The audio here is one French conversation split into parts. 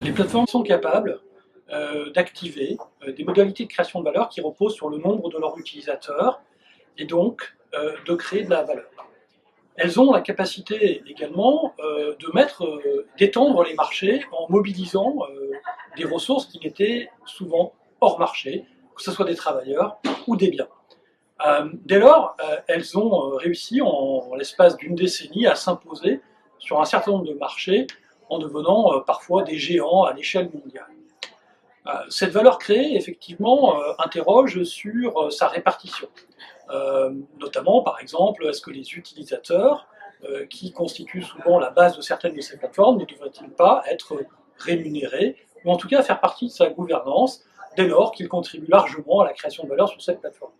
Les plateformes sont capables d'activer des modalités de création de valeur qui reposent sur le nombre de leurs utilisateurs et donc de créer de la valeur. Elles ont la capacité également d'étendre les marchés en mobilisant des ressources qui étaient souvent hors marché, que ce soit des travailleurs ou des biens. Dès lors, elles ont réussi en l'espace d'une décennie à s'imposer sur un certain nombre de marchés en devenant parfois des géants à l'échelle mondiale. Cette valeur créée, effectivement, interroge sur sa répartition. Notamment, par exemple, est-ce que les utilisateurs, qui constituent souvent la base de certaines de ces plateformes, ne devraient-ils pas être rémunérés, ou en tout cas faire partie de sa gouvernance, dès lors qu'ils contribuent largement à la création de valeur sur cette plateforme.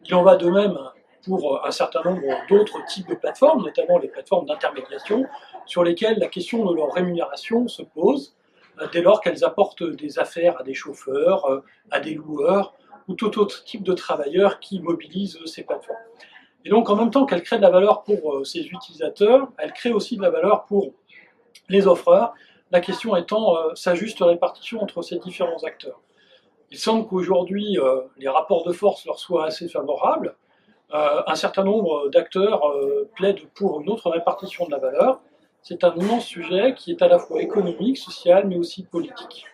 Il en va de même pour un certain nombre d'autres types de plateformes, notamment les plateformes d'intermédiation, sur lesquelles la question de leur rémunération se pose, dès lors qu'elles apportent des affaires à des chauffeurs, à des loueurs, ou tout autre type de travailleurs qui mobilisent ces plateformes. Et donc en même temps qu'elles créent de la valeur pour ces utilisateurs, elles créent aussi de la valeur pour les offreurs, la question étant sa juste répartition entre ces différents acteurs. Il semble qu'aujourd'hui, les rapports de force leur soient assez favorables. Un certain nombre d'acteurs plaident pour une autre répartition de la valeur. C'est un immense sujet qui est à la fois économique, social, mais aussi politique.